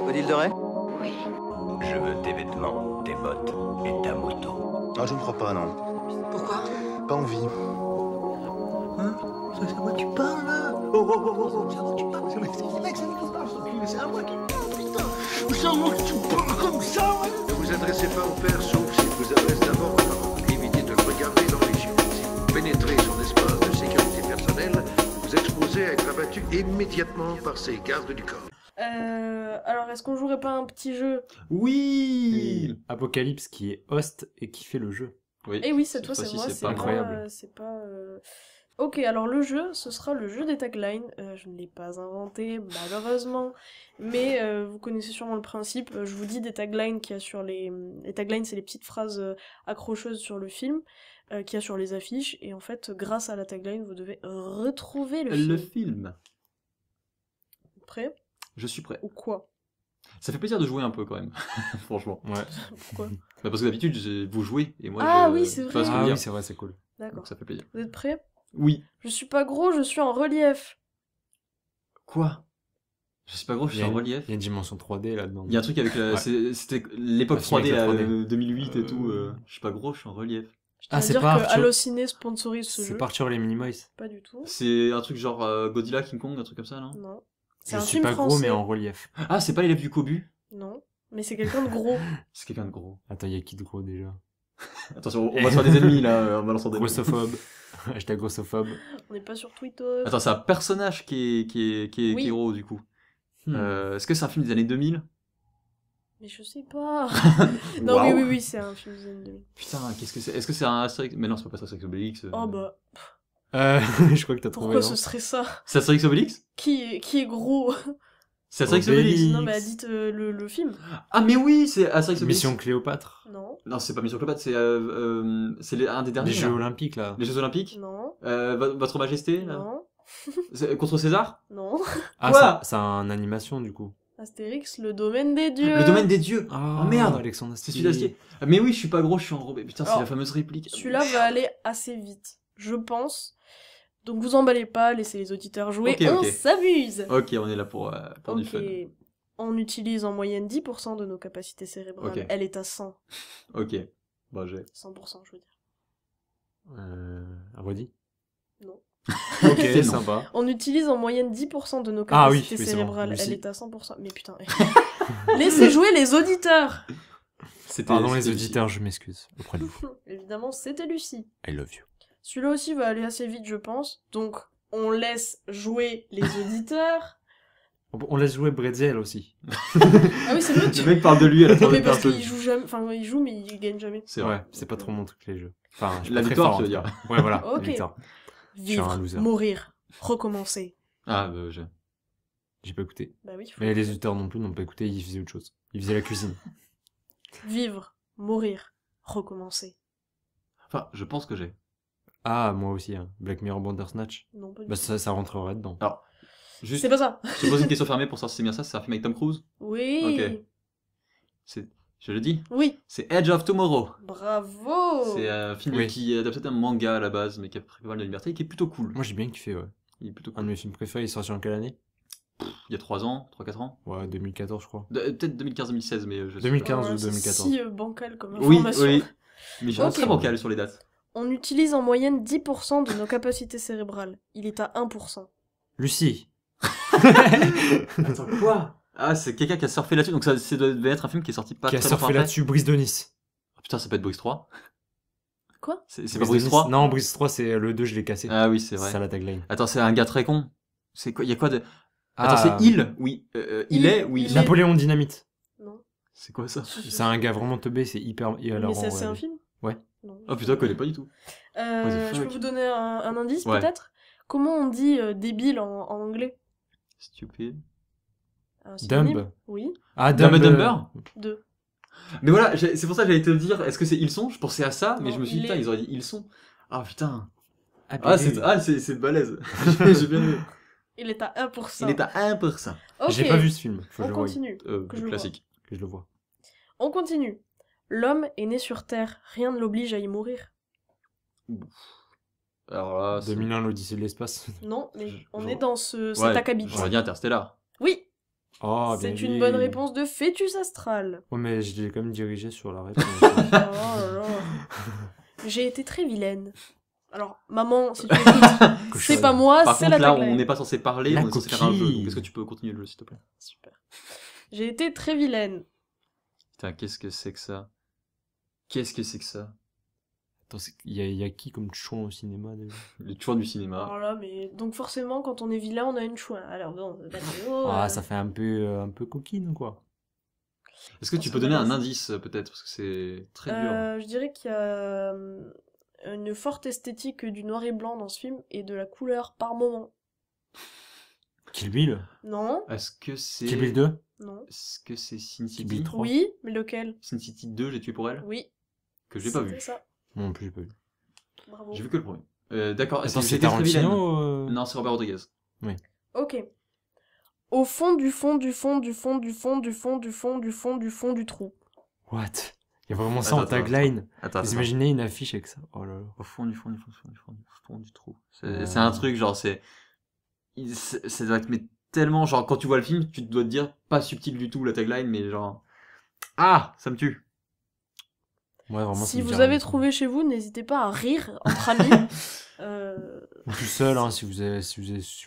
Odile de Ray? Oui. Je veux tes vêtements, tes bottes et ta moto. Ah, je ne crois pas, non. Pourquoi? Pas envie. Hein? C'est à moi que tu parles, là? Oh, c'est à moi que tu parles. C'est à moi qui parle, putain. C'est à moi que tu parles comme ça, ouais. Ne vous adressez pas au père, sauf s'il vous adresse d'abord aux parents. Évitez de le regarder dans les yeux. Si vous pénétrez son espace de sécurité personnelle, vous vous exposez à être abattu immédiatement par ses gardes du corps. Alors, est-ce qu'on jouerait pas un petit jeu? Oui. Apocalypse qui est host et qui fait le jeu. Oui. Eh oui, cette fois, c'est moi, c'est c'est pas incroyable. c'est pas... Ok, alors le jeu, ce sera le jeu des taglines. Je ne l'ai pas inventé, malheureusement. Mais vous connaissez sûrement le principe. Je vous dis des taglines qu'il y a sur les... Les taglines, c'est les petites phrases accrocheuses sur le film, qu'il y a sur les affiches. Et en fait, grâce à la tagline, vous devez retrouver le Le film. film. Prêt? Je suis prêt. Ou quoi? Ça fait plaisir de jouer un peu quand même, franchement. Ouais. Pourquoi? Bah parce que d'habitude, vous jouez et moi Ah je... oui, c'est tu vois vrai. ce que je Ah veux oui, dire. c'est vrai, c'est cool. D'accord. Donc ça fait plaisir. Vous êtes prêts? Oui. Je suis pas gros, je suis en relief. Quoi? Je sais pas gros, je suis en relief. Il y a une dimension 3D là-dedans. Il y a un truc avec la... Ouais. C'était l'époque Un film 3D, avec la là, 3D. 2008 et tout. Je suis pas gros, je suis en relief. Je tiens à c'est dire pas que Arthur- Allociné sponsorise ce C'est jeu. pas Arthur et les Minimoys. Pas du tout. C'est un truc genre Godzilla, King Kong, un truc comme ça, non? Non. C'est Je un suis film pas français. gros mais en relief. Ah, c'est pas l'élève du Cobu? Non. Mais c'est quelqu'un de gros. C'est quelqu'un de gros. Attends, il y a qui de gros déjà? Attention, on va se faire des ennemis là, en balançant des mots. Grossophobe. Hashtag grossophobe. On n'est pas sur Twitter. Attends, c'est un personnage qui est Oui. gros du coup. Hmm. Est-ce que c'est un film des années 2000? Mais je sais pas. Non, Waouh. oui, c'est un film des années 2000. Putain, qu'est-ce que c'est? Est-ce que c'est un Astérix? Mais non, c'est pas Astérix Obélix. Oh bah, Je crois que t'as trouvé. pourquoi non ce serait ça? C'est Astérix Obélix? Qui est gros? C'est Astérix Obélix. Obélix. Non, bah dites le film. Ah, mais oui, c'est Astérix Obélix. Mission Cléopâtre. Non. Non, c'est pas Mission Cléopâtre, c'est un des derniers. Les Jeux là. Olympiques là. Les Jeux Olympiques? Non. Votre Majesté là Non. Contre César? Non. Ah, Quoi c'est un animation du coup. Astérix, le domaine des dieux. Le domaine des dieux. Ah, Oh merde. Alexandre C'est Astier. celui d'Astier. Ah, mais oui, je suis pas gros, je suis enrobé. Putain, c'est Alors, la fameuse réplique. Celui-là Merde. va aller assez vite, je pense. Donc vous emballez pas, laissez les auditeurs jouer. Ok, On ok. s'amuse. Ok, on est là pour du Ok. fun. On utilise en moyenne 10% de nos capacités cérébrales. Ok. Elle est à 100. Ok. Bon, j'ai. 100%, je veux dire. Redis. Non. Ok, C'est non. sympa. On utilise en moyenne 10% de nos Ah oui, capacités oui, c'est bon. cérébrales. Lucie. Elle est à 100%. Mais putain. Laissez jouer les auditeurs. Pardon les c'était auditeurs, je m'excuse auprès de vous. Évidemment, c'était Lucie. I love you. Celui-là aussi va aller assez vite, je pense. Donc, on laisse jouer les auditeurs. On laisse jouer Bretzel aussi. Ah oui, c'est vrai. Le mec parle de lui à la Non, mais troisième parce personne. qu'il joue jamais. Enfin, il joue, mais il gagne jamais. C'est vrai. Ouais, c'est pas trop mon truc les jeux. Enfin, je suis La pas très victoire, fort, tu en veux tout dire. cas. Ouais, voilà. Ok. La victoire. Vivre, un loser. mourir, recommencer. Ah, J'ai pas écouté. Bah oui, faut Mais les auditeurs non plus n'ont pas écouté, ils faisaient autre chose. Ils faisaient la cuisine. Vivre, mourir, recommencer. Enfin, je pense que j'ai. Ah, moi aussi, hein. Black Mirror Bandersnatch. Non, pas du Bah tout. ça rentrerait dedans. Alors, juste, C'est pas ça. je te pose une question fermée pour savoir si c'est bien ça. C'est un film avec Tom Cruise? Oui. Ok. Je le dis? Oui. C'est Edge of Tomorrow. Bravo. C'est un film Oui. qui adapte un manga à la base, mais qui a pris pas mal de liberté et qui est plutôt cool. Moi j'ai bien kiffé, ouais. Il est plutôt Un cool. de mes films préférés, il est sorti en quelle année? Il y a 3 ans, 3-4 ans. Ouais, 2014 je crois. Peut-être 2015-2016, mais je sais 2015 Ouais, ou c'est 2014. si bancal comme pas. Oui, information. oui. Mais je Ok. suis très bancal sur les dates. On utilise en moyenne 10% de nos capacités cérébrales. Il est à 1%. Lucie. Attends, quoi? Ah, c'est quelqu'un qui a surfé là-dessus, donc ça devait être un film qui est sorti pas Qui a très longtemps surfé après. là-dessus, Brise de Nice. Ah, putain, ça peut être Brice 3. Quoi? C'est pas Brice 3? Non, Brise 3 c'est le 2, je l'ai cassé. Ah oui, c'est vrai. C'est ça la tagline. Attends, c'est un gars très con. C'est quoi? Il y a quoi de... Ah, Attends, c'est il? Oui. Il est? Oui. il est- Napoléon Dynamite. Non. C'est quoi ça? C'est un gars vraiment teubé, c'est hyper Mais hilarant. c'est un ouais. film? Ouais. Non. Oh putain, je connais pas du tout. What the Je peux fuck? vous donner un indice Ouais. peut-être? Comment on dit débile en anglais? Stupide. Un synonyme? Dumb. Oui. Ah, Dumb and Dumb. Dumber? 2. Mais voilà, c'est pour ça que j'allais te dire, est-ce que c'est ils sont? Je pensais à ça, mais Non, je me suis dit, il putain, est- ils auraient dit ils sont. Ah putain. Ah, C'est balèze. J'ai bien aimé. Il est à 1%. Il est à 1%. Ok. J'ai pas vu ce film. Faut que On je le voie. continue. Que je le Classique. Que je le vois. On continue. L'homme est né sur Terre. Rien ne l'oblige à y mourir. Alors là, 2001, l'Odyssée de l'espace. Non, mais on Genre- est dans cet ouais, acabit. j'aurais dit Interstellar. Oui. Oh, bien C'est une vu. bonne réponse de fœtus astral. Ouais, mais je l'ai quand même dirigé sur la réponse. Oh là là. J'ai été très vilaine. Alors, maman, si tu écoutes, c'est pas moi, Par c'est contre, la là, tagline. on n'est pas censé parler, La on est censé faire un jeu. coquille. Donc, est-ce que tu peux continuer le jeu, s'il te plaît? Super. J'ai été très vilaine. Putain, qu'est-ce que c'est que ça? Qu'est-ce que c'est que ça? Attends, y a qui comme chouan au cinéma déjà? Le tueur du cinéma. Alors là, mais donc forcément, quand on est vilain, on a une chouin. Alors bon, Mathéo, Ah, ça fait un peu coquine, quoi. Est-ce que tu peux donner un indice, peut-être? Parce que c'est très dur. Je dirais qu'il y a une forte esthétique du noir et blanc dans ce film et de la couleur par moment. Kill Bill? Non, Est-ce que c'est... Kill Bill 2? non. Est-ce que c'est Sin Kill Bill City? 3? Oui, mais lequel? Sin City 2, J'ai tué pour elle? Oui. Que j'ai pas c'était vu. ça. Moi non plus, j'ai pas vu. Bravo. J'ai vu que le premier. D'accord. Attends, c'est J'étais très vilaine. Tarantino? Non, c'est Robert Rodriguez. Ok. Au fond du fond du fond du fond du fond du fond du fond du fond du fond du trou. What? Y a vraiment ça en Attends, tagline? Attends, Vous imaginez une affiche avec ça? Oh là là. Au fond du fond du fond du fond du fond du fond du trou. Ouais. C'est un truc, genre, ça doit être mais tellement, genre, quand tu vois le film, tu dois te dire, pas subtil du tout la tagline, mais genre, ah, ça me tue. Ouais, vraiment, ça Si me dit vous rien avez du tout. trouvé chez vous, n'hésitez pas à rire entre amis. Ou tout seul, hein, si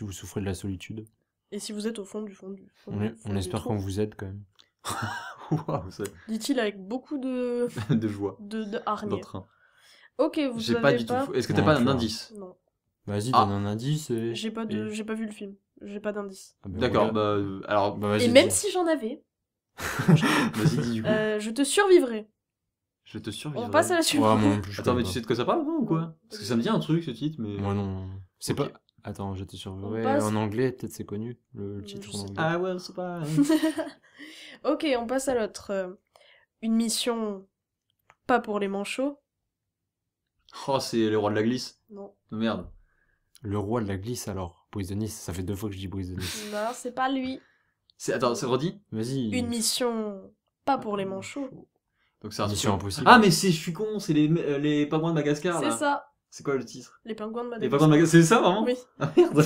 vous souffrez de la solitude. Et si vous êtes au fond du fond du fond. On du fond du espère trou. qu'on vous aide quand même. Waouh, ça- Dit-il avec beaucoup de de joie. de hargne. D'entrain. Ok, vous J'ai savez pas du tout. Est-ce que t'as Non, pas tu un vois. indice? Non, Vas-y, Ah. donne un indice. Et... j'ai pas vu le film. J'ai pas d'indice. Ah, bah, D'accord, regarde. alors, Bah, vas-y, Et même dis. si j'en avais, vas-y, dis du coup. je te survivrai. Je te survivrai. On passe à la Ouais, suivante. moi non plus, je Attends, connais mais pas. tu sais de quoi ça parle, non, ou quoi? Parce que ça me dit un truc, ce titre, mais... Moi non. C'est Ok. pas. Attends, je te survivrai. On passe- En anglais, peut-être c'est connu, le titre Je en sais anglais. Ah ouais, c'est pas... Ok, on passe à l'autre. Une mission pas pour les manchots. Oh, c'est le roi de la glisse. Non. Merde. Le roi de la glisse alors. Brise de Nice, ça fait 2 fois que je dis Brise de Nice. Non, c'est pas lui. Attends, c'est redit? Vas-y. Une mission pas pour les manchots. Donc c'est un Mission truc- impossible. Ah, mais c'est, je suis con, c'est les pingouins de Madagascar, C'est là. ça. C'est quoi le titre? Les pingouins de Les Madagascar. pingouins de Madagascar, c'est ça, vraiment? Oui. Ah, merde.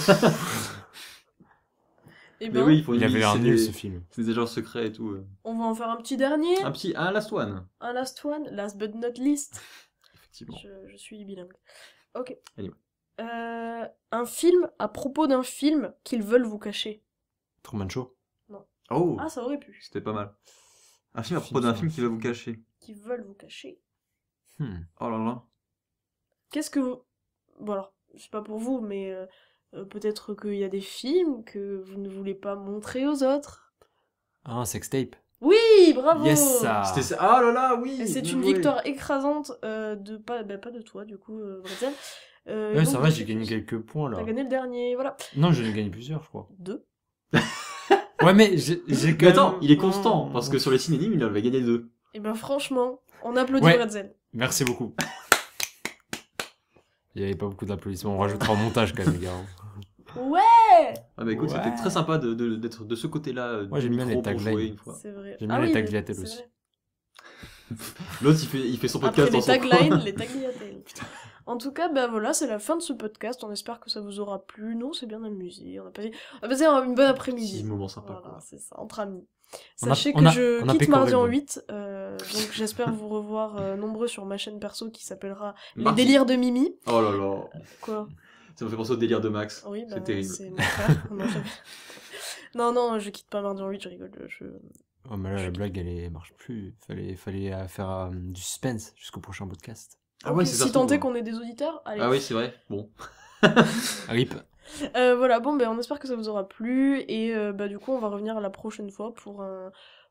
Et Mais ben, oui, il faut Il avait l'air c'est nul des- ce film. C'est des genres secrets et tout. on va en faire un petit dernier. Un last one. Un last one. Last but not least. Effectivement. Je suis bilingue. Ok. Anyway. Un film à propos d'un film qu'ils veulent vous cacher. Truman Show. Oh, Ah, ça aurait pu. c'était pas mal. Un film à Film propos d'un sur film un qui va vous cacher. Qu'ils veulent vous cacher. Oh là là. Qu'est-ce que vous... Bon alors, c'est pas pour vous, mais peut-être qu'il y a des films que vous ne voulez pas montrer aux autres. Ah, un sextape. Oui, bravo. Yes, ça. C'était ça. Ah là là, oui. Et c'est bien une joué. victoire écrasante de pas de toi du coup, Bretzel. Ouais, ça va, j'ai gagné quelques points T'as là. gagné le dernier, voilà. Non, j'en ai gagné plusieurs, je crois. 2. Ouais, mais j'ai Mais quand attends, même- il est constant, parce que sur les synonymes, il avait gagné 2. Et ben franchement, on applaudit Ouais. Bretzel. Merci beaucoup. Il y avait pas beaucoup d'applaudissements. On rajoutera au montage quand même, les gars. Ouais, Ah bah écoute, Ouais. c'était très sympa d'être de ce côté-là Moi, du j'aime bien micro les pour taglines. jouer une fois. c'est vrai. J'aime bien les tagliatelles c'est aussi. vrai. L'autre, il fait son Après podcast les dans son taglines, coin. les tagliatelles. En tout cas, bah voilà, c'est la fin de ce podcast. On espère que ça vous aura plu. Nous, on s'est bien amusé. On a passé une bonne après-midi. Petit moment sympa, Voilà, quoi. c'est ça, entre amis. On a- Sachez on que a- je on a quitte pécoré mardi le en bon. 8, donc j'espère vous revoir nombreux sur ma chaîne perso qui s'appellera Les Mardi. délires de Mimi. Oh là là. Quoi? Ça me fait penser au délire de Max. Oui, bah, c'est terrible. c'est mon frère. Non, je quitte pas mardi en 8, je rigole. Oh, mais là, la blague, elle marche plus. Fallait faire du suspense jusqu'au prochain podcast. Ah ouais, Ok, c'est ça. si se tant trouve. est qu'on ait des auditeurs, allez. Ah oui, c'est vrai. Bon. Rip. Voilà, bon, ben on espère que ça vous aura plu et bah du coup on va revenir la prochaine fois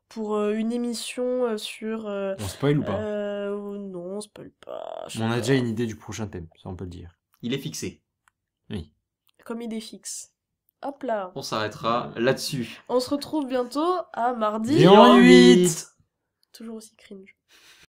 pour une émission sur. On spoil ou pas Non, on spoil pas. je sais On a pas. déjà une idée du prochain thème, ça on peut le dire. Il est fixé. Oui. Comme idée fixe. Hop là. On s'arrêtera là-dessus. On se retrouve bientôt à mardi. Et en 8. Toujours aussi cringe.